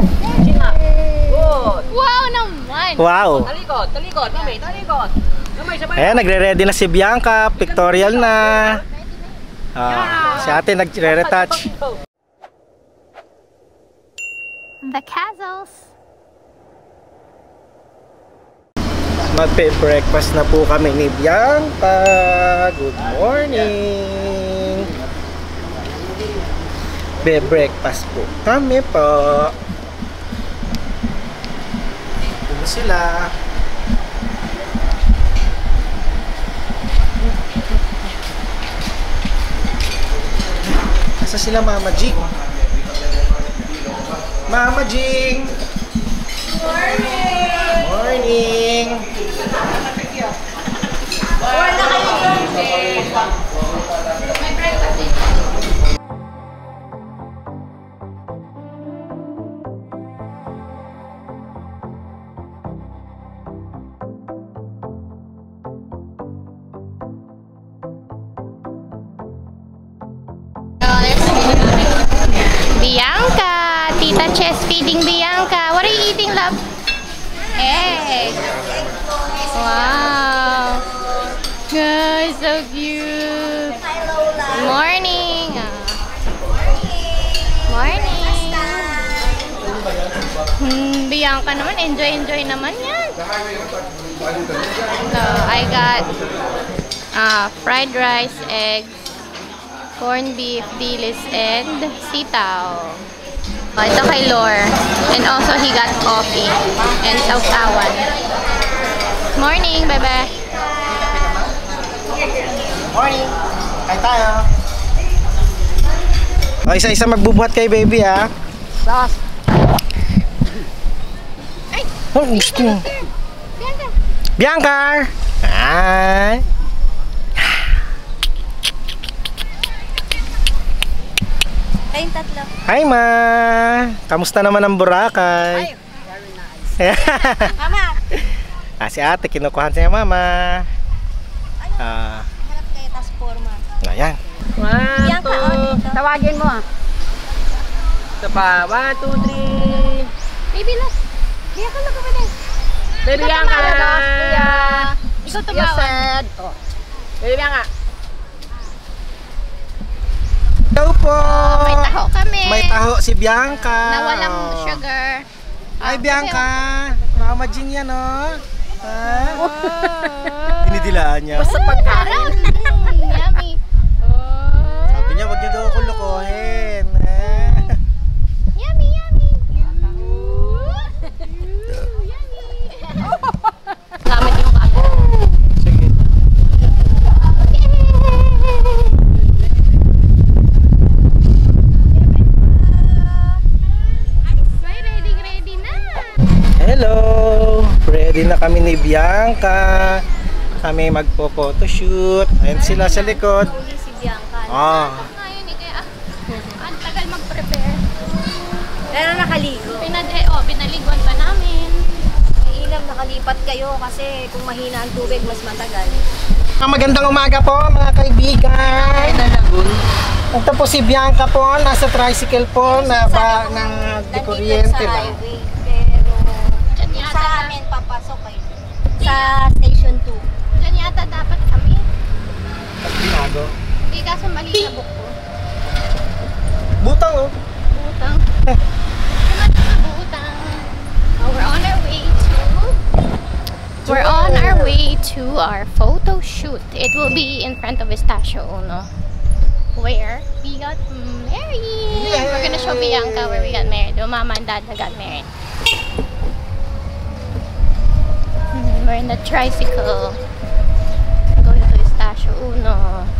Good. Wow naman! Wow! Talikod, talikod, mami, talikod. Mami, sabay. Ayan, nagre-ready na si Bianca. Pictorial na. Si ate nagre-retouch. The castles. Magpe-breakfast na po kami ni Bianca. Good morning. Be-breakfast po kami po. Dito sila. Asa sila Mama Jing? Mama Jing! Morning! Morning! Wala kayo Bianca! Tita Chess feeding Bianca. What are you eating, love? Egg. Wow. Guys, so cute. Morning. Morning. Bianca naman, enjoy naman yan. So, I got fried rice, eggs, corned beef, dilis, and sitaw. Ito kay Lore. And also, he got coffee and sausawan. Morning, bebe. Morning! Kain tayo! O, isa-isa magbubuhat kay baby, ha? Sas. Ay! Oh, gusto mo. Bianca! Bianca! Hi! Kayong tatlo. Hi, Ma! Kamusta naman ang Boracay? Ay, very nice. Mama! Si ate, kinukuhan siya Mama. Harap kayo, tas forma. Ayan. Bianca, tawagin mo ah. Ito pa. 1, 2, 3. Baby, look. Bianca, look over there. Baby Bianca. Ikaw tumawag. Baby Bianca. Hello po! May taho kami. May taho si Bianca. Na walang sugar. Hi, Bianca. Mama Jing yan, oh. Dinidilaan niya. Basta pagkain. Yummy. Sabi niya, wag niyo daw ako lokohin. Yummy, yummy. Gamit yung kago. Sige. Ready na. Hello! Ready na kami ni Bianca. Kami magpo-photoshoot. Ayan sila sa likod. Uli si Bianca. Ngayon eh, kaya ang tagal mag-prepare. Pero nakaligo. Pinaliguan pa namin. Ilang nakalipat kayo kasi kung mahina ang tubig, mas matagal. Magandang umaga po mga kaibigan. Ito po si Bianca po. Nasa tricycle po na ba ng kuryente lang. Highway, pero Diyan yata, sa amin papasok kayo. Sa station 2. diyan yata dapat kami. At binago. Hindi kaso mali sa book ko. Butang oh. Butang. Kumanta sa butang. We're on our way to our photo shoot. It will be in front of Estacio Uno, where we got married. Yay! We're gonna show Bianca where we got married. Well, Mama and Dad got married. We're in the tricycle going to Estacio Uno.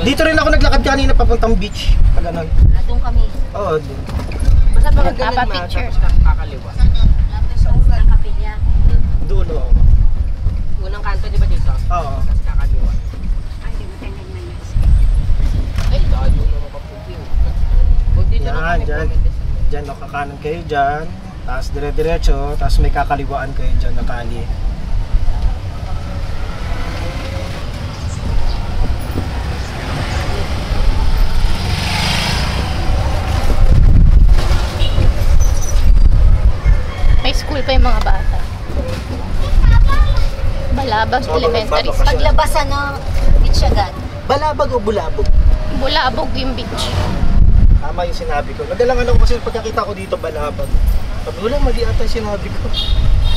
Dito rin ako naglakad kanina papuntang beach. Pag ano. Doon kami. Oo, doon. Basta pag Papa ganun ma, picture. tapos kakaliwa. Sa unang kapilya. Doon oh. Unang kanto, di ba dito? Oo. Tapos kakaliwa. Ay, di mo tayo nag-manis. Ay, dahil yung mga paputi. Kung dito na Yan, kami, dyan. Dyan, no, kakanan kayo dyan. Tapos dire-diretso. Tapos may kakaliwaan kayo dyan na kali. Balabag Elementary School. Paglabas beach agad. Balabag o bulabog? Bulabog yung beach. Tama yung sinabi ko. Nagalangan ako kasi pagkakita ko dito balabag. Sabi wala, mali ata yung sinabi ko.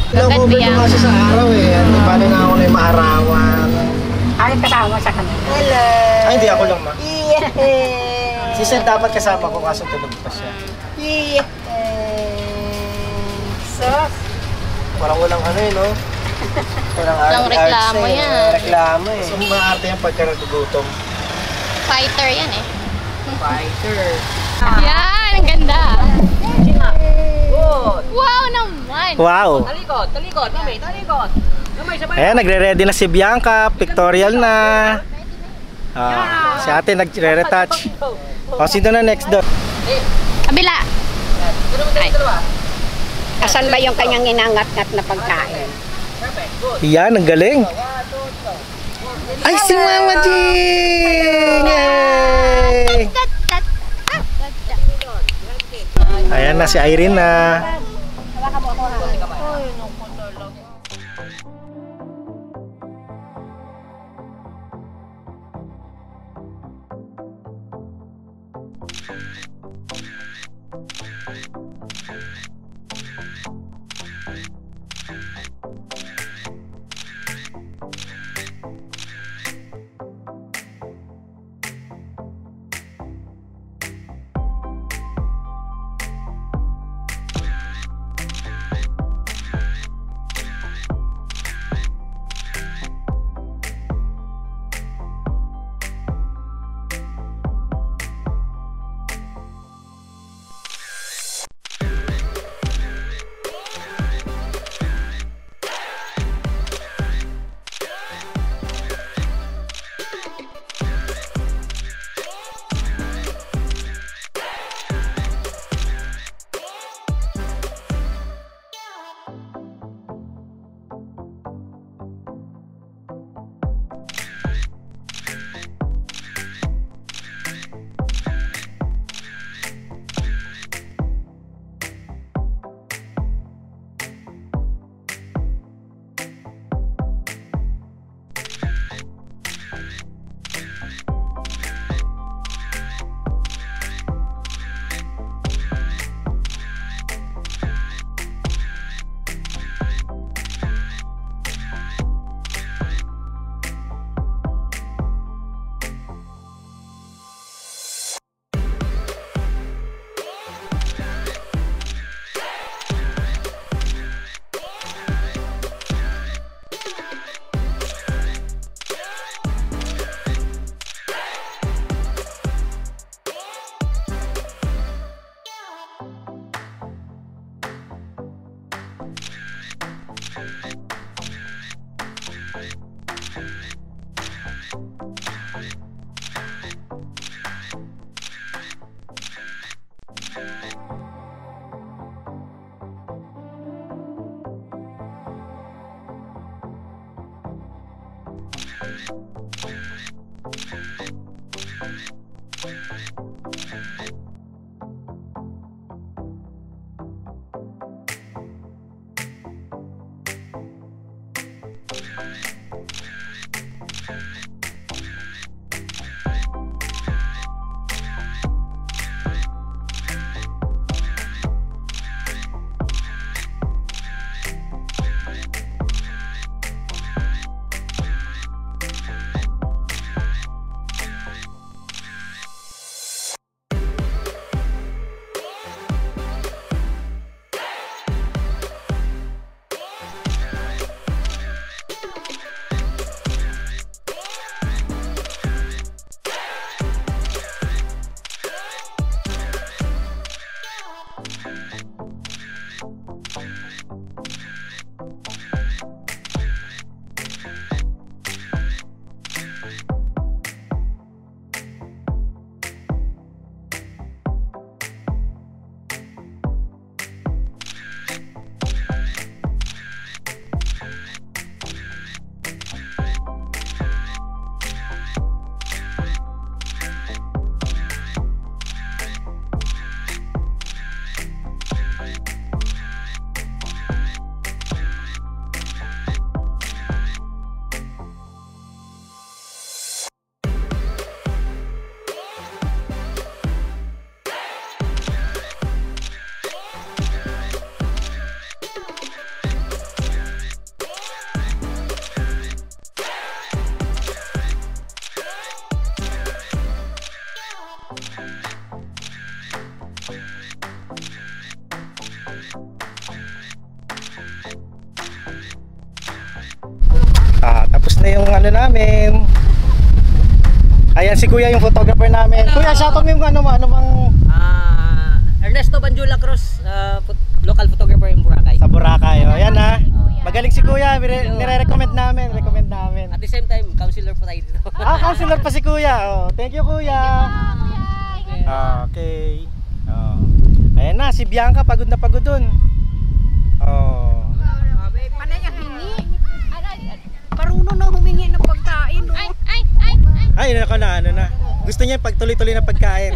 Kailangan ko Bianca. ba kasi sa araw eh. Paano na ako na yung maarawan? Ay, kasama sa kanila. Hello! Ay, hindi ako lang ma. Yeah! Si Seth dapat kasama ko kaso tulog pa siya. Yeah! Sus! Parang walang ano eh, no? Walang reklamo arts eh. yan. Reklamo eh. So, maarte yan pagka nagugutom. Fighter yan eh. Fighter. Yan, ang ganda. Good! Wow naman. Wow! Talikod, mami, talikod! Ayan, nagre-ready na si Bianca. Pictorial na. Si ate nagre-retouch. O, sino na next doon? Kabila. Asan ba yung kanyang inangat-ngat na pagkain? Yan, ang galing. Ay, si Mama Jing! Yay! Ayan na si Irene na. ano namin. Ayan si Kuya yung photographer namin. Kuya, shoutout mo yung ano bang Ernesto Banjula Cruz, local photographer in Boracay. sa Boracay. O, ayan ha. Magaling si Kuya, nire-recommend namin. At the same time, counselor po tayo dito. Counselor pa si Kuya. Oh, thank you Kuya. Okay. Oh. Ayan na, si Bianca pagod na pagod dun. Oh. Panay ang hingi. Marunong na humingi ng pagkain. Ay, ano na. Gusto niya yung pagtuloy-tuloy na pagkain.